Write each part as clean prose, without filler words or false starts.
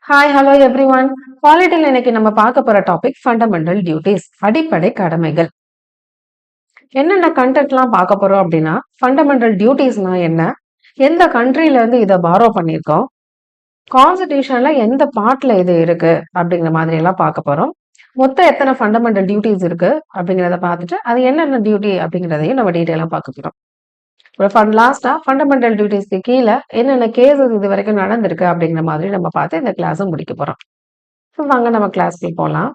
Hi hello everyone. பாலிட்டியில் இன்னைக்கு நம்ம பார்க்க போற டாபிக் ஃபண்டமெண்டல் டியூட்டிஸ், அடிப்படை கடமைகள். என்னென்ன கண்டென்ட்லாம் பார்க்க போறோம் அப்படின்னா, ஃபண்டமெண்டல் டியூட்டிஸ்னா என்ன, எந்த கண்ட்ரில இருந்து இதை பாரோ பண்ணியிருக்கோம், கான்ஸ்டிடியூஷன்ல எந்த பார்ட்ல இது இருக்கு அப்படிங்கிற மாதிரி எல்லாம் பார்க்க போறோம். மொத்தம் எத்தனை ஃபண்டமெண்டல் டியூட்டிஸ் இருக்கு அப்படிங்கிறத பார்த்துட்டு அது என்னென்ன டியூட்டி அப்படிங்கிறதையும் நம்ம டீட்டெயிலாக பார்க்க போறோம். லாஸ்டா ஃபண்டமெண்டல் டியூட்டிஸ்க்கு கீழே என்னென்ன கேசஸ் இது வரைக்கும் நடந்திருக்கு அப்படிங்கிற மாதிரி நம்ம பார்த்து இந்த கிளாஸை முடிக்க போறோம். வாங்க நம்ம கிளாஸ்க்கு போலாம்.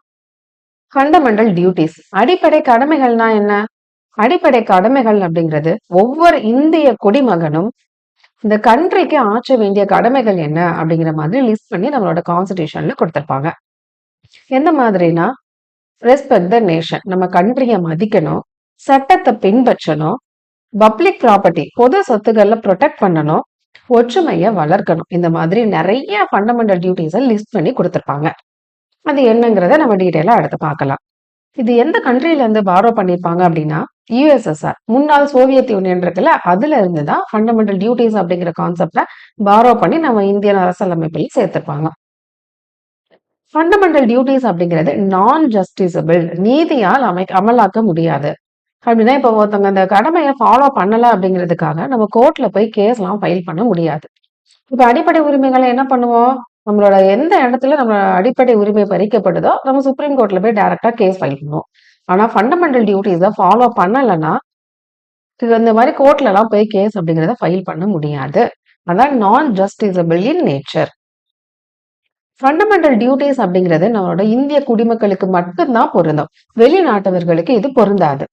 ஃபண்டமெண்டல் டியூட்டிஸ், அடிப்படை கடமைகள்னா என்ன? அடிப்படை கடமைகள் அப்படிங்கிறது ஒவ்வொரு இந்திய குடிமகனும் இந்த கண்ட்ரிக்கு ஆற்ற வேண்டிய கடமைகள் என்ன அப்படிங்கிற மாதிரி லிஸ்ட் பண்ணி நம்மளோட கான்ஸ்டிடியூஷன்ல கொடுத்திருப்பாங்க. எந்த மாதிரினா, ரெஸ்பெக்ட் த நேஷன், நம்ம கண்ட்ரியை மதிக்கணும், சட்டத்தை பின்பற்றணும், பப்ளிக் ப்ராப்பர்ட்டி பொது சொத்துக்கள்ல ப்ரொடெக்ட் பண்ணணும், ஒற்றுமையை வளர்க்கணும். இந்த மாதிரி நிறைய ஃபண்டமெண்டல் டியூட்டிஸை லிஸ்ட் பண்ணி கொடுத்திருப்பாங்க. அது என்னங்கிறத நம்ம டீட்டெயிலா அடுத்து பார்க்கலாம். இது எந்த கண்ட்ரில இருந்து பாரோ பண்ணிருப்பாங்க அப்படின்னா, யுஎஸ்எஸ்ஆர், முன்னாள் சோவியத் யூனியன் இருக்குல்ல, அதுல இருந்துதான் ஃபண்டமெண்டல் டியூட்டிஸ் அப்படிங்கிற கான்செப்ட பாரோ பண்ணி நம்ம இந்தியன் அரசியலமைப்பில் சேர்த்திருப்பாங்க. ஃபண்டமெண்டல் டியூட்டிஸ் அப்படிங்கிறது நான் ஜஸ்டிசபிள், நீதியால் அமலாக்க முடியாது. அப்படின்னா இப்ப ஒருத்தவங்க அந்த கடமையை ஃபாலோ பண்ணல அப்படிங்கிறதுக்காக நம்ம கோர்ட்ல போய் கேஸ் எல்லாம் ஃபைல் பண்ண முடியாது. இப்ப அடிப்படை உரிமைகளை என்ன பண்ணுவோம், நம்மளோட எந்த இடத்துல நம்ம அடிப்படை உரிமை பறிக்கப்படுதோ நம்ம சுப்ரீம் கோர்ட்ல போய் டைரக்டா கேஸ் ஃபைல் பண்ணுவோம். ஆனா ஃபண்டமெண்டல் டியூட்டிஸை ஃபாலோ பண்ணலைன்னா இந்த மாதிரி கோர்ட்ல எல்லாம் போய் கேஸ் அப்படிங்கிறத ஃபைல் பண்ண முடியாது. அதான் நான் justiciable in nature. Fundamental duties அப்படிங்கிறது நம்மளோட இந்திய குடிமக்களுக்கு மட்டும்தான் பொருந்தும், வெளிநாட்டவர்களுக்கு இது பொருந்தாது.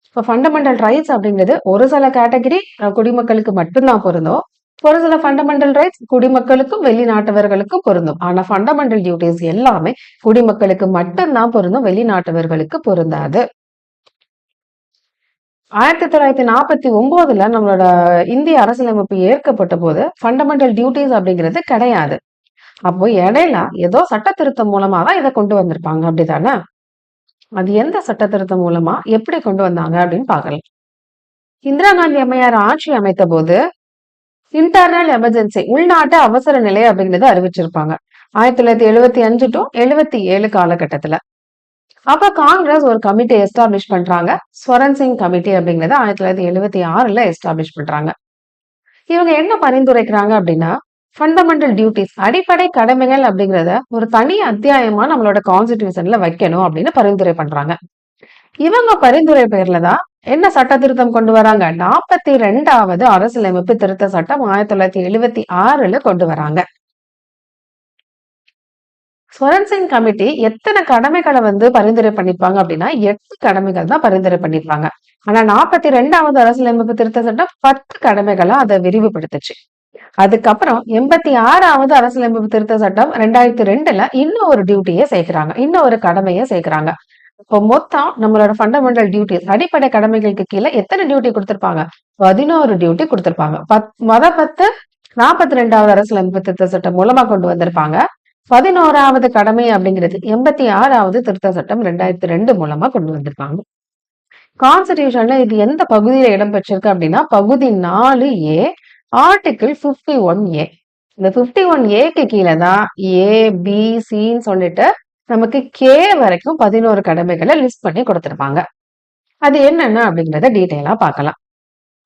இப்போ ஃபண்டமெண்டல் ரைட்ஸ் அப்படிங்கிறது ஒரு சில கேட்டகரி குடிமக்களுக்கு மட்டும்தான் பொருந்தும், ஒரு சில ஃபண்டமெண்டல் ரைட்ஸ் குடிமக்களுக்கும் வெளிநாட்டவர்களுக்கும் பொருந்தும். ஆனா ஃபண்டமெண்டல் டியூட்டிஸ் எல்லாமே குடிமக்களுக்கு மட்டும்தான் பொருந்தும், வெளிநாட்டவர்களுக்கு பொருந்தாது. 1949 நம்மளோட இந்திய அரசியலமைப்பு ஏற்கப்பட்ட போது ஃபண்டமெண்டல் டியூட்டிஸ் அப்படிங்கிறது கிடையாது. அப்போ இடையில ஏதோ சட்ட திருத்தம் மூலமா தான் இதை கொண்டு வந்திருப்பாங்க, அப்படித்தானே? அது எந்த சட்ட திருத்தம் மூலமா எப்படி கொண்டு வந்தாங்க அப்படின்னு பாக்கலாம். இந்திரா காந்தி அம்மையார் ஆட்சி அமைத்த போது இன்டர்னல் எமர்ஜென்சி, உள்நாட்டு அவசர நிலை அப்படிங்கிறத அறிவிச்சிருப்பாங்க 1975 டு 77 காலகட்டத்துல. அப்ப காங்கிரஸ் ஒரு கமிட்டி எஸ்டாப்ளிஷ் பண்றாங்க, ஸ்வரன் சிங் கமிட்டி அப்படிங்கறத 1976ல எஸ்டாப்ளிஷ் பண்றாங்க. இவங்க என்ன பரிந்துரைக்கிறாங்க அப்படின்னா, ஃபண்டமெண்டல் டியூட்டிஸ், அடிப்படை கடமைகள் அப்படிங்கிறத ஒரு தனி அத்தியாயமா நம்மளோட கான்ஸ்டிடியூஷன்ல வைக்கணும் அப்படின்னு பரிந்துரை பண்றாங்க. இவங்க பரிந்துரை பேர்ல தான் என்ன சட்ட திருத்தம் கொண்டு வராங்க, 42வது அரசியலமைப்பு திருத்த சட்டம் 1976ல கொண்டு வராங்க. ஸ்வரன் சிங் கமிட்டி எத்தனை கடமைகளை பரிந்துரை பண்ணிருப்பாங்க அப்படின்னா 8 கடமைகள் தான் பரிந்துரை பண்ணிருப்பாங்க. ஆனா 42வது அரசியலமைப்பு திருத்த சட்டம் 10 கடமைகளா அதை விரிவுபடுத்துச்சு. அதுக்கப்புறம் 86வது அரசியலமைப்பு திருத்த சட்டம் 2002ல இன்னும் ஒரு டியூட்டியை சேர்க்கிறாங்க, இன்னும் ஒரு கடமையை சேர்க்கிறாங்க. இப்போ மொத்தம் நம்மளோட ஃபண்டமெண்டல் டியூட்டிஸ், அடிப்படை கடமைகளுக்கு கீழே எத்தனை டியூட்டி கொடுத்திருப்பாங்க, 11 டியூட்டி கொடுத்திருப்பாங்க. 10 42வது அரசியலமைப்பு திருத்த சட்டம் மூலமா கொண்டு வந்திருப்பாங்க. 11வது கடமை அப்படிங்கிறது 86வது திருத்த சட்டம் 2002 மூலமா கொண்டு வந்திருப்பாங்க. கான்ஸ்டிடியூஷன்ல இது எந்த பகுதியில இடம்பெற்றிருக்கு அப்படின்னா, பகுதி 4A, ஆர்டிகிள் 51A. இந்த 51Aக்கு கீழே தான் ஏ பி சின்னு சொல்லிட்டு நமக்கு கே வரைக்கும் 11 கடமைகளை லிஸ்ட் பண்ணி கொடுத்திருப்பாங்க. அது என்னென்ன அப்படிங்கறத டீட்டெயிலா பார்க்கலாம்.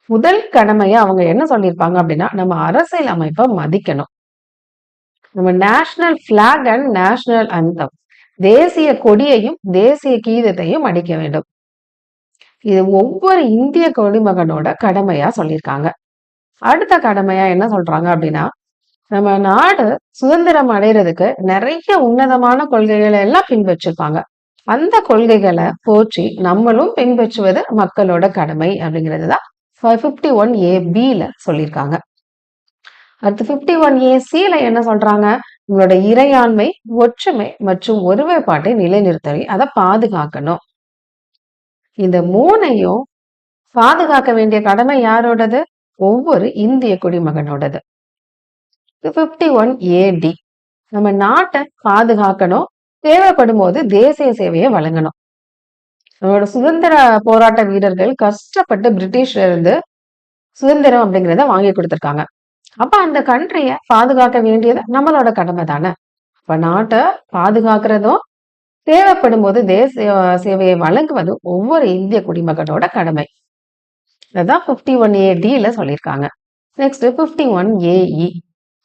முதல் கடமையை அவங்க என்ன சொல்லியிருப்பாங்க அப்படின்னா, நம்ம அரசியல் அமைப்பை மதிக்கணும், நம்ம நேஷனல் பிளாக் அண்ட் நேஷனல் அந்தம், தேசிய கொடியையும் தேசிய கீதத்தையும் அடிக்க வேண்டும். இது ஒவ்வொரு இந்திய குடிமகனோட கடமையா சொல்லியிருக்காங்க. அடுத்த கடமையா என்ன சொல்றாங்க அப்படின்னா, நம்ம நாடு சுதந்திரம் அடைறதுக்கு நிறைய உன்னதமான கொள்கைகளை எல்லாம் பின்பற்றிருப்பாங்க, அந்த கொள்கைகளை போற்றி நம்மளும் பின்பற்றுவது மக்களோட கடமை அப்படிங்கிறதுதான் 51AB சொல்லியிருக்காங்க. அடுத்து 51AC என்ன சொல்றாங்க, உங்களோட இறையாண்மை, ஒற்றுமை மற்றும் ஒருமைப்பாட்டை நிலைநிறுத்தி அதை பாதுகாக்கணும். இந்த மூணையும் பாதுகாக்க வேண்டிய கடமை யாரோடது, ஒவ்வொரு இந்திய குடிமகனோடது. 51AD, நம்ம நாட்டை பாதுகாக்கணும், தேவைப்படும் போது தேசிய சேவையை வழங்கணும். நம்மளோட சுதந்திர போராட்ட வீரர்கள் கஷ்டப்பட்டு பிரிட்டிஷ்ல இருந்து சுதந்திரம் அப்படிங்கிறத வாங்கி கொடுத்திருக்காங்க. அப்ப அந்த கண்ட்ரிய பாதுகாக்க வேண்டியது நம்மளோட கடமை தானே. இப்ப நாட்டை பாதுகாக்கிறதும் தேவைப்படும் போது தேச சேவையை வழங்குவதும் ஒவ்வொரு இந்திய குடிமகனோட கடமை. அதான் 51AD சொல்லியிருக்காங்க. Next 51AE.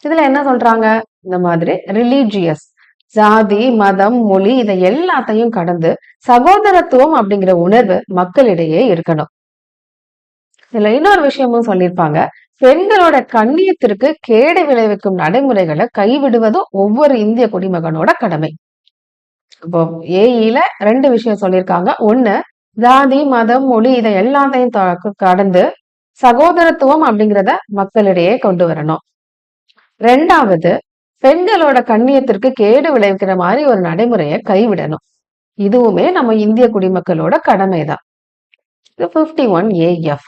இதுல என்ன சொல்றாங்க? இந்த மாதிரி ரிலீஜியஸ், ஜாதி, மதம், மொழி இதை எல்லாத்தையும் கடந்து சகோதரத்துவம் அப்படிங்கிற உணர்வு மக்களிடையே இருக்கணும். இதுல இன்னொரு விஷயமும் சொல்லியிருப்பாங்க. பெண்களோட கண்ணியத்திற்கு கேடு விளைவிக்கும் நடைமுறைகளை கைவிடுவதும் ஒவ்வொரு இந்திய குடிமகனோட கடமை. இப்போ ஏஇல 2 விஷயம் சொல்லியிருக்காங்க. ஒண்ணு, ஜாதி, மதம், மொழி இதை எல்லாத்தையும் கடந்து சகோதரத்துவம் அப்படிங்கிறத மக்களிடையே கொண்டு வரணும். 2வது, பெண்களோட கண்ணியத்திற்கு கேடு விளைவிக்கிற மாதிரி ஒரு நடைமுறையை கைவிடணும். இதுவுமே நம்ம இந்திய குடிமக்களோட கடமைதான். 51AF.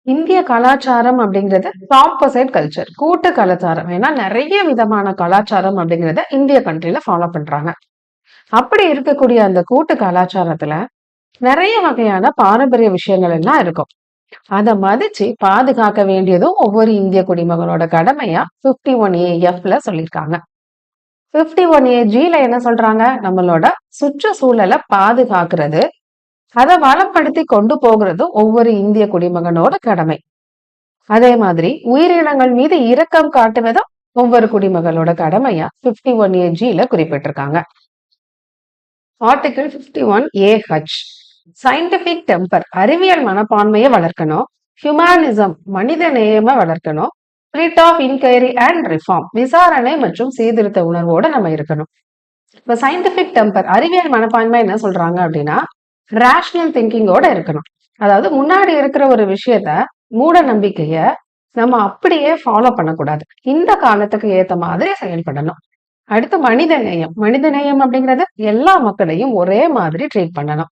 இந்திய கலாச்சாரம் அப்படிங்கிறது காம்போசைட் கல்ச்சர், கூட்டு கலாச்சாரம். ஏன்னா நிறைய விதமான கலாச்சாரம் அப்படிங்கிறத இந்திய கண்ட்ரில ஃபாலோ பண்றாங்க. அப்படி இருக்கக்கூடிய அந்த கூட்டு கலாச்சாரத்துல நிறைய வகையான பாரம்பரிய விஷயங்கள் எல்லாம் இருக்கும். அதை மதிச்சு பாதுகாக்க வேண்டியதும் ஒவ்வொரு இந்திய குடிமகனோட கடமையா 51AF சொல்லியிருக்காங்க. 51AG என்ன சொல்றாங்க? நம்மளோட சுற்றுச்சூழலை பாதுகாக்கிறது, அதை வளப்படுத்தி கொண்டு போகிறது ஒவ்வொரு இந்திய குடிமகனோட கடமை. அதே மாதிரி உயிரினங்கள் மீது இரக்கம் காட்டுவதும் ஒவ்வொரு குடிமகளோட கடமையா 51AG குறிப்பிட்டிருக்காங்க. Article 51AH. சயின்டிபிக் டெம்பர், அறிவியல் மனப்பான்மையை வளர்க்கணும். ஹியூமனிசம், மனித நேயமா வளர்க்கணும். Spirit of inquiry and reform, விசாரணை மற்றும் சீர்திருத்த உணர்வோட நம்ம இருக்கணும். இப்ப சயின்டிபிக் டெம்பர், அறிவியல் மனப்பான்மை என்ன சொல்றாங்க அப்படின்னா, ரேஷனல் திங்கிங்கோட இருக்கணும். அதாவது முன்னாடி இருக்கிற ஒரு விஷயத்த, மூட நம்பிக்கைய நம்ம அப்படியே ஃபாலோ பண்ணக்கூடாது. இந்த காலத்துக்கு ஏத்த மாதிரி செயல்படணும். அடுத்து மனித நேயம். மனித நேயம் அப்படிங்கிறது எல்லா மக்களையும் ஒரே மாதிரி ட்ரீட் பண்ணணும்.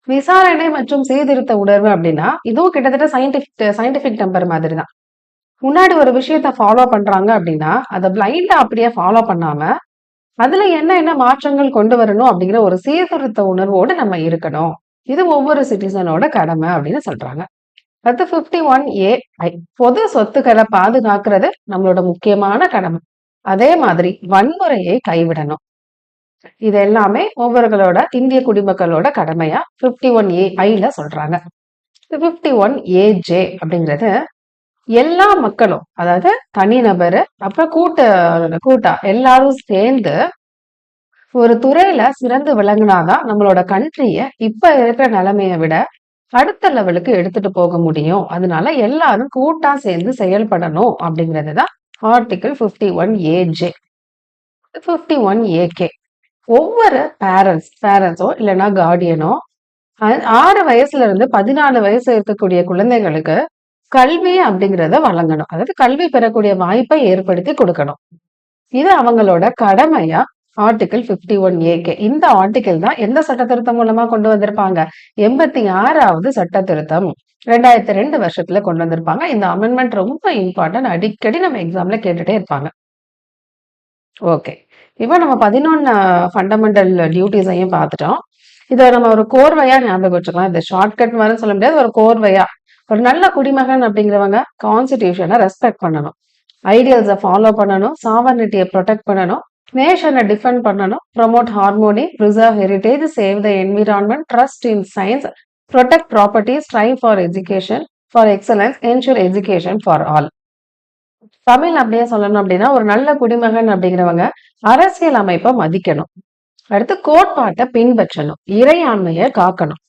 விசாரணை மற்றும் சீர்திருத்த உணர்வு அப்படின்னா இதுவும் கிட்டத்தட்ட சயின்டிபிக் டெம்பர் மாதிரி தான். முன்னாடி ஒரு விஷயத்த ஃபாலோ பண்றாங்க அப்படின்னா அதை பிளைண்டா அப்படியே ஃபாலோ பண்ணாம அதுல என்ன மாற்றங்கள் கொண்டு வரணும் அப்படிங்கிற ஒரு சீர்திருத்த உணர்வோடு நம்ம இருக்கணும். இது ஒவ்வொரு சிட்டிசனோட கடமை அப்படின்னு சொல்றாங்க. அடுத்து 51AI. பொது சொத்துக்களை பாதுகாக்கிறது நம்மளோட முக்கியமான கடமை. அதே மாதிரி வன்முறையை கைவிடணும். இது எல்லாமே ஒவ்வொருகளோட இந்திய குடிமக்களோட கடமையா 51AI சொல்றாங்க. 51AJ அப்படிங்கிறது எல்லா மக்களும், அதாவது தனிநபரு அப்புறம் கூட்டா எல்லாரும் சேர்ந்து ஒரு துறையில சிறந்து விளங்குனாதான் நம்மளோட கண்ட்ரிய இப்ப இருக்கிற நிலைமையை விட அடுத்த லெவலுக்கு எடுத்துட்டு போக முடியும். அதனால எல்லாரும் கூட்டா சேர்ந்து செயல்படணும் அப்படிங்கிறதுதான் ஆர்டிகிள் 51AJ. 51AK. ஒவ்வொரு பேரண்ட்ஸோ இல்லைன்னா கார்டியனோ 6 வயசுல இருந்து 14 வயசு இருக்கக்கூடிய குழந்தைகளுக்கு கல்வி அப்படிங்கிறத வழங்கணும். அதாவது கல்வி பெறக்கூடிய வாய்ப்பை ஏற்படுத்தி கொடுக்கணும். இது அவங்களோட கடமையா ஆர்டிகிள் 51AK. இந்த ஆர்டிகிள் தான் எந்த சட்ட திருத்தம் மூலமா கொண்டு வந்திருப்பாங்க? 86வது சட்ட திருத்தம் 2002 வருஷத்துல கொண்டு வந்திருப்பாங்க. இந்த அமெண்ட்மெண்ட் ரொம்ப இம்பார்ட்டன்ட். அடிக்கடி நம்ம எக்ஸாம்ல கேட்டுட்டே இருப்பாங்க. ஓகே, இப்போ நம்ம 11 ஃபண்டமெண்டல் டியூட்டிஸையும் பார்த்துட்டோம். இதை நம்ம ஒரு கோர்வையா ஞாபகம் வச்சுக்கலாம். இந்த ஷார்ட்கட் மாதிரி சொல்ல முடியாது. ஒரு கோர்வையா, ஒரு நல்ல குடிமகன் அப்படிங்கிறவங்க கான்ஸ்டிடியூஷனை ரெஸ்பெக்ட் பண்ணணும், ஐடியல்ஸை ஃபாலோ பண்ணணும், சாவர்னிட்டியை ப்ரொடெக்ட் பண்ணணும், நேஷனை டிஃபெண்ட் பண்ணணும், promote harmony, preserve heritage, save the environment, trust in science, protect property, strive for education, for excellence, ensure education for all. Tamil அப்படியே சொல்லணும் அப்படின்னா, ஒரு நல்ல குடிமகன் அப்படிங்கிறவங்க அரசியல் அமைப்பை மதிக்கணும், அடுத்து கோட்பாட்டை பின்பற்றணும், இறையாண்மையை காக்கணும்.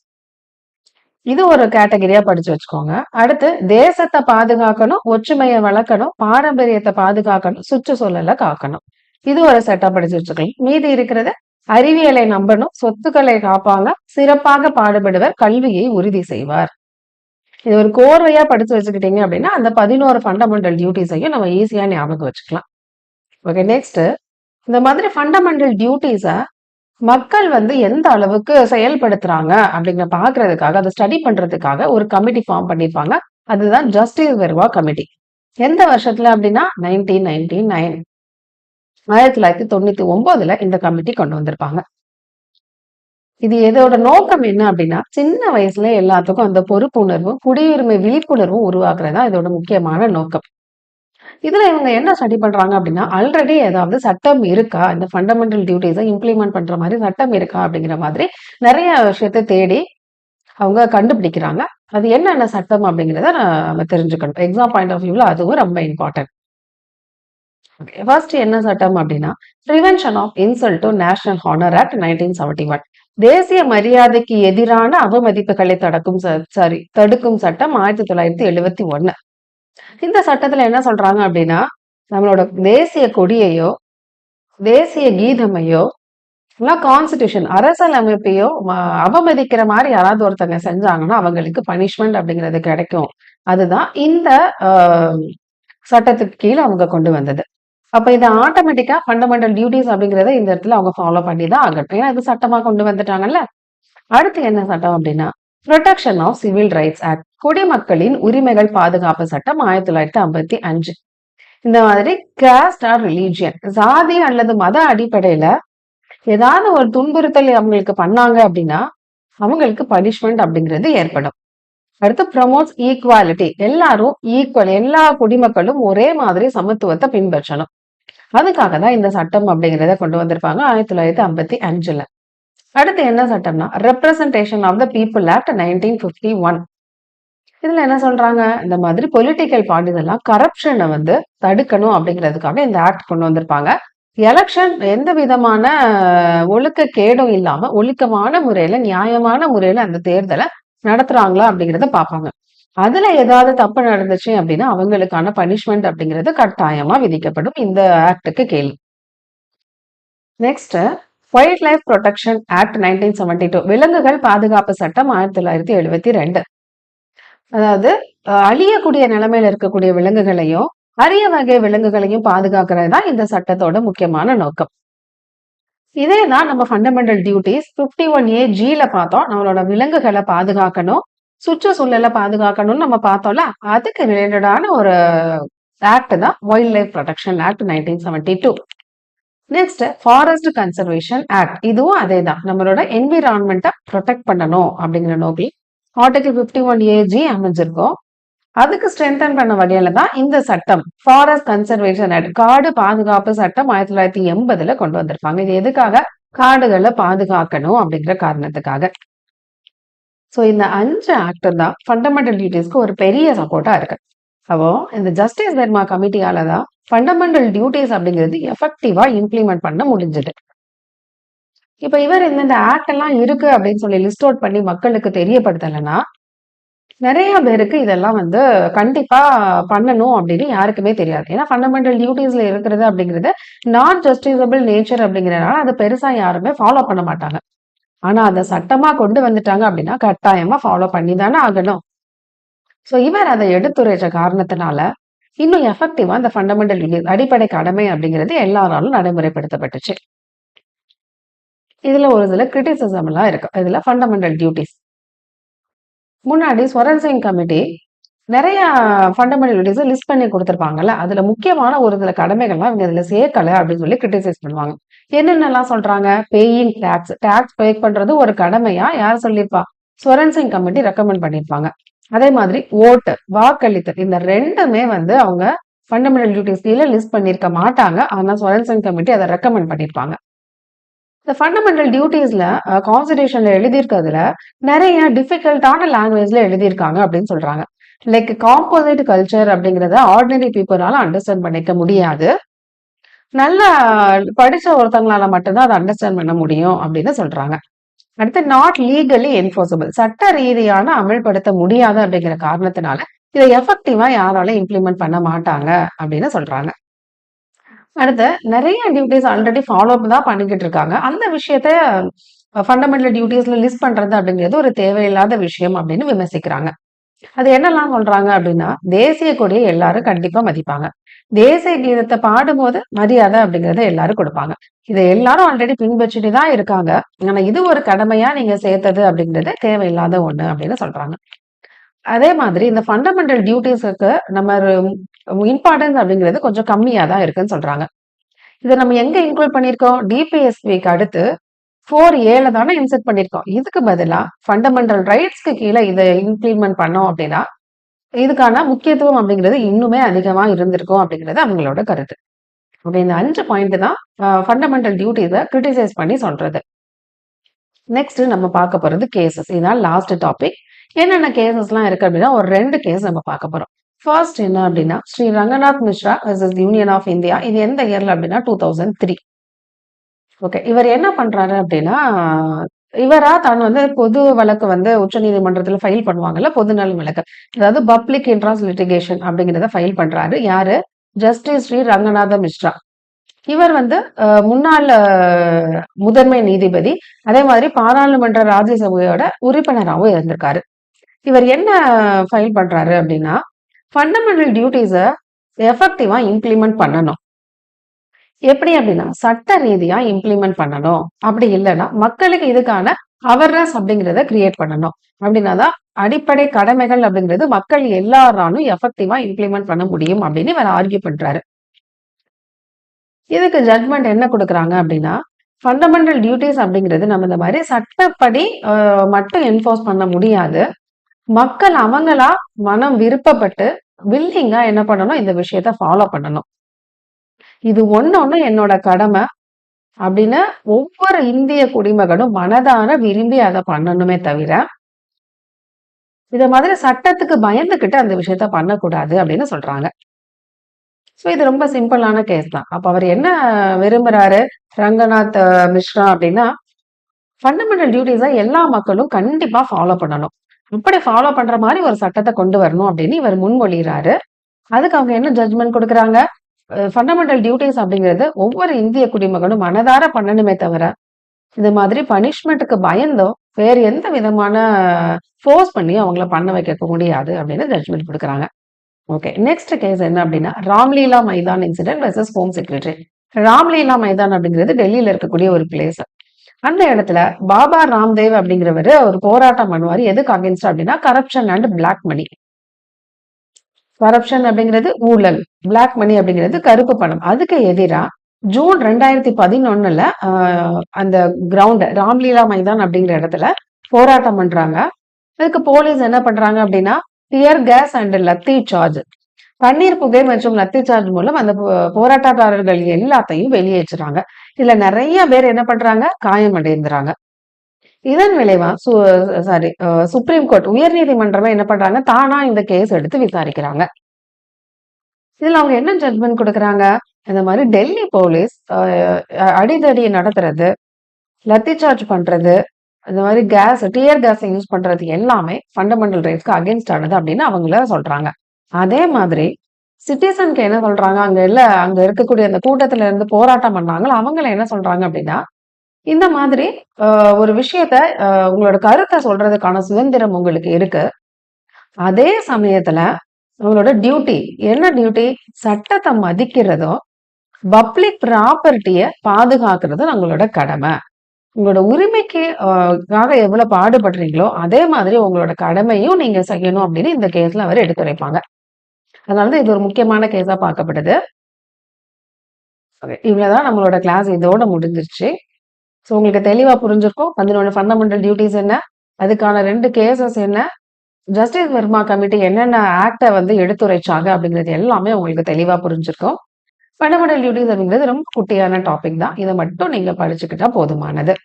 இது ஒரு கேட்டகரியா படிச்சு வச்சுக்கோங்க. அடுத்து தேசத்தை பாதுகாக்கணும், ஒற்றுமையை வளர்க்கணும், பாரம்பரியத்தை பாதுகாக்கணும், சுற்றுச்சூழலை காக்கணும். இது ஒரு செட்டா படிச்சு வச்சுக்கலாம். மீதி இருக்கிறது அறிவியலை நம்பணும், சொத்துக்களை காப்பாங்க, சிறப்பாக பாடுபடுவர், கல்வியை உறுதி செய்வார். இது ஒரு கோர்வையா படிச்சு வச்சுக்கிட்டீங்க அப்படின்னா அந்த 11 ஃபண்டமெண்டல் டியூட்டிஸையும் நம்ம ஈஸியா ஞாபகம் வச்சுக்கலாம். ஓகே, நெக்ஸ்ட் இந்த மாதிரி ஃபண்டமெண்டல் டியூட்டிஸை மக்கள் எந்த அளவுக்கு செயல்படுத்துறாங்க அப்படிங்கிற பாக்குறதுக்காக, அதை ஸ்டடி பண்றதுக்காக ஒரு கமிட்டி ஃபார்ம் பண்ணிருப்பாங்க. அதுதான் ஜஸ்டிஸ் வெர்வா கமிட்டி. எந்த வருஷத்துல அப்படின்னா 1999, 1999 இந்த கமிட்டி கொண்டு வந்திருப்பாங்க. இது இதோட நோக்கம் என்ன அப்படின்னா, சின்ன வயசுல எல்லாத்துக்கும் அந்த பொறுப்புணர்வும் குடியுரிமை விழிப்புணர்வும் உருவாக்குறதா இதோட முக்கியமான நோக்கம். இதுல இவங்க என்ன ஸ்டடி பண்றாங்க அப்படின்னா, ஆல்ரெடி ஏதாவது சட்டம் இருக்கா? இந்த ஃபண்டமெண்டல் டியூட்டீஸ இம்ப்ளிமெண்ட் பண்ற மாரி சட்டம் இருக்கா? அப்படிங்கிற மாதிரி நெறைய விஷயத்த தேடி அவங்க கண்டுபிடிக்கிறாங்க. அது என்னென்ன சட்டம் அப்படிங்கிறத நம்ம தெரிஞ்சுக்கணும். எக்ஸாம் பாயிண்ட் ஆஃப் வியூல அதுவும் ரொம்ப இம்பார்ட்டன்ட். ஓகே. ஃபர்ஸ்ட் என்ன சட்டம் அப்படின்னா, prevention of insult to national honour act 1971. தேசிய மரியாதைக்கு எதிரான அவமதிப்புகளை தடுக்கும் சட்டம் 1971. இந்த சட்டத்துல என்ன சொல்றாங்க அப்படின்னா, நம்மளோட தேசிய கொடியையோ, தேசிய கீதமையோ, இல்ல கான்ஸ்டிடியூஷன் அரசியலமைப்பையோ அவமதிக்கிற மாரி யாராவது ஒருத்தங்க செஞ்சாங்கன்னா, அவங்களுக்கு பனிஷ்மென்ட் அப்படிங்கிறது கிடைக்கும். அதுதான் இந்த அ சட்டத்துக்கு கீழ அவங்க கொண்டு வந்தது. அப்ப இது ஆட்டோமேட்டிக்கா ஃபண்டமெண்டல் டியூட்டீஸ் அப்படிங்கிறத இந்த இடத்துல அவங்க ஃபாலோ பண்ணி தான் ஆகணும். ஏன்னா இது சட்டமா கொண்டு வந்துட்டாங்கல்ல. அடுத்து என்ன சட்டம் அப்படின்னா, protection of civil rights act. குடிமக்களின் உரிமைகள் பாதுகாப்பு சட்டம் 1955. இந்த மாதிரி காஸ்ட் ஆர் ரிலீஜியன் சாதி அல்லது மத அடிப்படையில ஏதாவது ஒரு துன்புறுத்தல் அவங்களுக்கு பண்ணாங்க அப்படின்னா, அவங்களுக்கு பனிஷ்மெண்ட் அப்படிங்கிறது ஏற்படும். அடுத்து ப்ரமோட்ஸ் ஈக்குவாலிட்டி. எல்லாரும் ஈக்குவல், எல்லா குடிமக்களும் ஒரே மாதிரி சமத்துவத்தை பின்பற்றணும். அதுக்காக தான் இந்த சட்டம் அப்படிங்கிறத கொண்டு வந்திருப்பாங்க 1955ல. அடுத்து என்ன சட்டம்னா, representation of the people act 1951. இதுல என்ன சொல்றாங்க, இந்த மாதிரி பொலிட்டிக்கல் பார்ட்டிஸ் எல்லாம் கரப்ஷனை வந்து தடுக்கணும் அப்படிங்கிறதுக்காக இந்த ஆக்ட் கொண்டு வந்திருப்பாங்க. எலெக்ஷன் எந்த விதமான ஒழுக்க கேடும் இல்லாம ஒழுக்கமான முறையில, நியாயமான முறையில அந்த தேர்தலை நடத்துறாங்களா அப்படிங்கிறத பார்ப்பாங்க. அதுல ஏதாவது தப்பு நடந்துச்சு அப்படின்னா அவங்களுக்கான பனிஷ்மெண்ட் அப்படிங்கிறது கட்டாயமா விதிக்கப்படும் இந்த ஆக்டுக்கு கீழ். Next wild life protection act 1972. விலங்குகள் பாதுகாப்பு சட்டம் 1972. அதாவது அழியக்கூடிய நிலைமையில இருக்கக்கூடிய விலங்குகளையும் அரிய வகை விலங்குகளையும் பாதுகாக்கிறது தான் இந்த சட்டத்தோட முக்கியமான நோக்கம். இதே தான் நம்ம ஃபண்டமெண்டல் டியூட்டிஸ் 51A Gல பார்த்தோம். நம்மளோட விலங்குகளை பாதுகாக்கணும், சுற்றுச்சூழலை பாதுகாக்கணும்னு நம்ம பார்த்தோம்ல, அதுக்கு ரிலேட்டடான ஒரு ஆக்ட் தான் wild life protection act 1972. Next forest conservation act. இதுவும் அதே தான், நம்மளோட என்விரான்மெண்ட்டை ப்ரொடெக்ட் பண்ணணும் அப்படிங்கிற நோக்கில் ஆர்டிகல் 51A G அமைஞ்சிருக்கும். அதுக்கு ஸ்ட்ரென்தன் பண்ண வகையில தான் இந்த சட்டம் ஃபாரஸ்ட் கன்சர்வேஷன் ஆக்ட், காடு பாதுகாப்பு சட்டம் 1980ல கொண்டு வந்திருப்பாங்க. இது எதுக்காக? காடுகளை பாதுகாக்கணும் அப்படிங்கிற காரணத்துக்காக. சோ இந்த 5 ஆக்ட் தான் ஃபண்டமெண்டல் டியூட்டிஸ்க்கு ஒரு பெரிய சப்போர்ட்டா இருக்கு. அப்போ இந்த ஜஸ்டிஸ் தர்மா கமிட்டியால தான் ஃபண்டமெண்டல் டியூட்டிஸ் அப்படிங்கிறது எஃபெக்டிவா இம்ப்ளிமெண்ட் பண்ண முடிஞ்சது. இப்ப இவர் இந்த ஆக்ட் எல்லாம் இருக்கு அப்படின்னு சொல்லி லிஸ்ட் அவுட் பண்ணி மக்களுக்கு தெரியப்படுத்தலைன்னா, நிறைய பேருக்கு இதெல்லாம் வந்து கண்டிப்பா பண்ணணும் அப்படின்னு யாருக்குமே தெரியாது. ஏன்னா ஃபண்டமெண்டல் டியூட்டிஸ்ல இருக்கிறது அப்படிங்கிறது நான் ஜஸ்டிசபிள் நேச்சர் அப்படிங்கிறனால அதை பெருசா யாருமே ஃபாலோ பண்ண மாட்டாங்க. ஆனா அதை சட்டமா கொண்டு வந்துட்டாங்க அப்படின்னா கட்டாயமா ஃபாலோ பண்ணி தானே ஆகணும். சோ இவர் அதை எடுத்துரைச்ச காரணத்தினால இன்னும் எஃபெக்டிவா இந்த ஃபண்டமெண்டல் டியூட்டிஸ் அடிப்படை கடமை அப்படிங்கிறது எல்லாராலும் நடைமுறைப்படுத்தப்பட்டுச்சு. இதுல ஒரு சில கிரிட்டிசிசம் எல்லாம் இருக்கு. இதுல ஃபண்டமெண்டல் டியூட்டிஸ் முன்னாடி ஸ்வரன் சிங் கமிட்டி நிறைய ஃபண்டமெண்டல் டியூட்டிஸை லிஸ்ட் பண்ணி கொடுத்துருப்பாங்கல்ல, அதுல முக்கியமான ஒரு சில கடமைகள்லாம் இவங்க இதுல சேர்க்கல அப்படின்னு சொல்லி கிரிட்டிசைஸ் பண்ணுவாங்க. என்னென்னலாம் சொல்றாங்க? பேயிங் டாக்ஸ், டாக்ஸ் பே பண்றது ஒரு கடமையா யார் சொல்லியிருப்பா? ஸ்வரன் சிங் கமிட்டி ரெக்கமெண்ட் பண்ணியிருப்பாங்க. அதே மாதிரி ஓட்டு, வாக்களித்தல், இந்த ரெண்டுமே வந்து அவங்க ஃபண்டமெண்டல் டியூட்டிஸ் கீழே லிஸ்ட் பண்ணியிருக்க மாட்டாங்க. ஆனா ஸ்வரன் சிங் கமிட்டி அதை ரெக்கமெண்ட் பண்ணியிருப்பாங்க. இந்த ஃபண்டமெண்டல் டியூட்டிஸ்ல கான்ஸ்டிடியூஷன்ல எழுதியிருக்கிறதுல நிறைய டிஃபிகல்ட்டான லாங்குவேஜ்ல எழுதியிருக்காங்க அப்படின்னு சொல்றாங்க. லைக் காம்போசிட் கல்ச்சர் அப்படிங்கிறத ஆர்டினரி பீப்புளால அண்டர்ஸ்டாண்ட் பண்ணிக்க முடியாது. நல்லா படிச்ச ஒருத்தவங்களால மட்டும்தான் அதை அண்டர்ஸ்டாண்ட் பண்ண முடியும் அப்படின்னு சொல்றாங்க. அடுத்து நாட் லீகலி என்ஃபோர்சபிள், சட்ட ரீதியான அமல்படுத்த முடியாது அப்படிங்கிற காரணத்தினால இதை எஃபெக்டிவா யாராலும் இம்ப்ளிமெண்ட் பண்ண மாட்டாங்க அப்படின்னு சொல்றாங்க. அடுத்து நிறைய டியூட்டிஸ் ஆல்ரெடி ஃபாலோ தான் பண்ணிக்கிட்டு இருக்காங்க. அந்த விஷயத்த ஃபண்டமெண்டல் டியூட்டிஸ்ல லிஸ்ட் பண்றது அப்படிங்கிறது ஒரு தேவையில்லாத விஷயம் அப்படின்னு விமர்சிக்கிறாங்க. அது என்னெல்லாம் சொல்றாங்க அப்படின்னா, தேசிய கொடியை எல்லாரும் கண்டிப்பா மதிப்பாங்க. தேசிய கீதத்தை பாடும்போது மரியாதை அப்படிங்கறத எல்லாரும் கொடுப்பாங்க. இதை எல்லாரும் ஆல்ரெடி பின்பற்றிட்டு தான் இருக்காங்க. ஆனா இது ஒரு கடமையா நீங்க சேர்த்தது அப்படிங்கிறது தேவையில்லாத ஒண்ணு அப்படின்னு சொல்றாங்க. அதே மாதிரி இந்த ஃபண்டமெண்டல் டியூட்டிஸ்க்கு நம்ம இம்பார்ட்டன்ஸ் அப்படிங்கிறது கொஞ்சம் கம்மியா தான் இருக்குன்னு சொல்றாங்க. இதை நம்ம எங்க இன்க்ளூட் பண்ணிருக்கோம்? டிபிஎஸ்பிக்கு அடுத்து 4Aல தானே இன்செர்ட் பண்ணிருக்கோம். இதுக்கு பதிலா ஃபண்டமெண்டல் ரைட்ஸ்க்கு கீழே இதை இம்ப்ளிமெண்ட் பண்ணோம் அப்படின்னா இதுக்கான முக்கியத்துவம் அப்படிங்கிறது இன்னுமே அதிகமா இருந்திருக்கும் அப்படிங்கிறது அவங்களோட கருத்து. ஓகே. இந்த 5 பாயிண்ட் தான் ஃபண்டமெண்டல் டியூட்டிஸ கிரிட்டிசைஸ் பண்ணி சொல்றது. நெக்ஸ்ட் நம்ம பார்க்க போறது கேஸஸ். இதான் லாஸ்ட் டாபிக். என்னென்ன கேஸஸ்லாம் இருக்கு அப்படின்னா, ஒரு 2 கேஸ் நம்ம பார்க்க போறோம். ஃபர்ஸ்ட் என்ன அப்படின்னா, Shri Ranganath Misra versus union of India. இது எந்த இயர்ல அப்படின்னா 2003. ஓகே. இவர் என்ன பண்றாரு அப்படின்னா, இவரா தான் வந்து பொது வழக்கு வந்து உச்சநீதிமன்றத்துல ஃபைல் பண்ணுவாங்கல்ல, பொதுநல வழக்கு. அதாவது பப்ளிக் இன்ட்ரஸ்ட் லிட்டிகேஷன் அப்படிங்கிறத ஃபைல் பண்றாரு. யாரு? ஜஸ்டிஸ் ஸ்ரீ ரங்கநாத மிஸ்ரா. இவர் வந்து முன்னாள் முதன்மை நீதிபதி. அதே மாதிரி பாராளுமன்ற ராஜ்யசபையோட உறுப்பினராகவும் இருந்திருக்காரு. இவர் என்ன ஃபைல் பண்றாரு அப்படின்னா, ஃபண்டமெண்டல் டியூட்டிஸ எஃபெக்டிவா இம்ப்ளிமெண்ட் பண்ணணும். எப்படி அப்படின்னா, சட்ட ரீதியா இம்ப்ளிமெண்ட் பண்ணணும். அப்படி இல்லைன்னா மக்களுக்கு இதுக்கான அவேர்னஸ் அப்படிங்கிறத கிரியேட் பண்ணணும். அப்படின்னாதான் அடிப்படை கடமைகள் அப்படிங்கிறது மக்கள் எல்லாராலும் எஃபெக்டிவா இம்ப்ளிமெண்ட் பண்ண முடியும் அப்படின்னு இவர் ஆர்கியூ பண்றாரு. இதுக்கு ஜட்மெண்ட் என்ன கொடுக்குறாங்க அப்படின்னா, ஃபண்டமெண்டல் டியூட்டிஸ் அப்படிங்கிறது நம்ம இந்த மாதிரி சட்டப்படி மட்டும் என்ஃபோர்ஸ் பண்ண முடியாது. மக்கள் அவங்களா மனம் விருப்பப்பட்டு வில்லிங்கா என்ன பண்ணணும், இந்த விஷயத்த ஃபாலோ பண்ணணும். இது ஒண்ணு என்னோட கடமை அப்படின்னு ஒவ்வொரு இந்திய குடிமகனும் மனதார விரும்பி அதை பண்ணணுமே தவிர, இத மாதிரி சட்டத்துக்கு பயந்துகிட்டு அந்த விஷயத்த பண்ணக்கூடாது அப்படின்னு சொல்றாங்க. ஸோ இது ரொம்ப சிம்பிளான கேஸ் தான். அப்ப அவர் என்ன விரும்புறாரு ரங்கநாத் மிஸ்ரா அப்படின்னா, ஃபண்டமெண்டல் டியூட்டிஸ எல்லா மக்களும் கண்டிப்பா ஃபாலோ பண்ணணும். இப்படி ஃபாலோ பண்ற மாதிரி ஒரு சட்டத்தை கொண்டு வரணும் அப்படின்னு இவர் முன்மொழிகிறாரு. அதுக்கு அவங்க என்ன ஜட்ஜ்மெண்ட் கொடுக்குறாங்க? ஃபண்டமெண்டல் டியூட்டிஸ் அப்படிங்கிறது ஒவ்வொரு இந்திய குடிமகனும் மனதார பண்ணணுமே தவிர, இது மாதிரி பனிஷ்மெண்ட்டுக்கு பயந்தோ வேறு எந்த விதமான ஃபோர்ஸ் பண்ணி அவங்கள பண்ண வைக்க முடியாது அப்படின்னு ஜட்ஜ்மெண்ட் கொடுக்குறாங்க. ஓகே. நெக்ஸ்ட் கேஸ் என்ன அப்படின்னா, Ramlila maidan incident versus home secretary. Ramlila maidan அப்படிங்கிறது டெல்லியில இருக்கக்கூடிய ஒரு பிளேஸ். அந்த இடத்துல பாபா ராம்தேவ் அப்படிங்கிறவரு ஒரு போராட்டம் பண்ணுவாரு. எதுக்கு அகேன்ஸ்ட் அப்படின்னா, corruption and black money. Corruption அப்படிங்கிறது ஊழல், பிளாக் மணி அப்படிங்கிறது கருப்பு பணம். அதுக்கு எதிரா ஜூன் 2011 அந்த கிரவுண்ட் ராம்லீலா மைதான் அப்படிங்கிற இடத்துல போராட்டம் பண்றாங்க. அதுக்கு போலீஸ் என்ன பண்றாங்க அப்படின்னா, tear gas and lathi charge, பன்னீர் புகை மற்றும் லத்தி சார்ஜ் மூலம் அந்த போராட்டக்காரர்கள் எல்லாத்தையும் வெளியேற்றுறாங்க. இதுல நிறைய பேர் என்ன பண்றாங்க, காயமடைந்துறாங்க. இதன் விளைவா சுப்ரீம் கோர்ட் உயர்நீதிமன்றமே என்ன பண்றாங்க, தானா இந்த கேஸ் எடுத்து விசாரிக்கிறாங்க. இதுல அவங்க என்ன ஜட்மெண்ட் கொடுக்குறாங்க, இந்த மாதிரி டெல்லி போலீஸ் அடிதடி நடத்துறது, லத்தி சார்ஜ் பண்றது, இந்த மாதிரி டியர் கேஸ் யூஸ் பண்றது எல்லாமே ஃபண்டமெண்டல் ரைட்ஸ்க்கு அகேன்ஸ்ட் ஆனது அப்படின்னு அவங்கள சொல்றாங்க. அதே மாதிரி சிட்டிசனுக்கு என்ன சொல்றாங்க, அங்க இருக்கக்கூடிய அந்த கூட்டத்துல இருந்து போராட்டம் பண்ணாங்களோ அவங்கள என்ன சொல்றாங்க அப்படின்னா, இந்த மாதிரி ஒரு விஷயத்த உங்களோட கருத்தை சொல்றதுக்கான சுதந்திரம் உங்களுக்கு இருக்கு. அதே சமயத்துல உங்களோட டியூட்டி என்ன டியூட்டி, சட்டத்தை மதிக்கிறதும் பப்ளிக் ப்ராப்பர்ட்டிய பாதுகாக்கிறதும் உங்களோட கடமை. உங்களோட உரிமைக்கு எவ்வளவு பாடுபடுறீங்களோ அதே மாதிரி உங்களோட கடமையும் நீங்க செய்யணும் அப்படின்னு இந்த கேஸ்ல அவர் எடுத்துரைப்பாங்க. அதனாலதான் இது ஒரு முக்கியமான கேஸா பார்க்கப்படுது. இவ்வளவுதான் நம்மளோட கிளாஸ் இதோட முடிஞ்சிருச்சு. ஸோ உங்களுக்கு தெளிவா புரிஞ்சிருக்கும் 11 ஃபண்டமெண்டல் டியூட்டிஸ் என்ன, அதுக்கான 2 கேசஸ் என்ன, ஜஸ்டிஸ் வர்மா கமிட்டி என்னென்ன ஆக்டை வந்து எடுத்துரைச்சாங்க அப்படிங்கிறது எல்லாமே உங்களுக்கு தெளிவா புரிஞ்சிருக்கும். ஃபண்டமெண்டல் டியூட்டிஸ் அப்படிங்கிறது ரொம்ப குட்டியான டாபிக் தான். இதை மட்டும் நீங்க படிச்சுக்கிட்டா போதுமானது.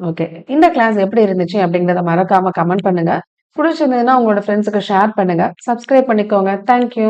ஓகே. இந்த கிளாஸ் எப்படி இருந்துச்சு அப்படிங்கிறத மறக்காம கமெண்ட் பண்ணுங்க. பிடிச்சிருந்ததுன்னா உங்களோட ஃப்ரெண்ட்ஸுக்கு ஷேர் பண்ணுங்க. சப்ஸ்கிரைப் பண்ணிக்கோங்க. தேங்க்யூ.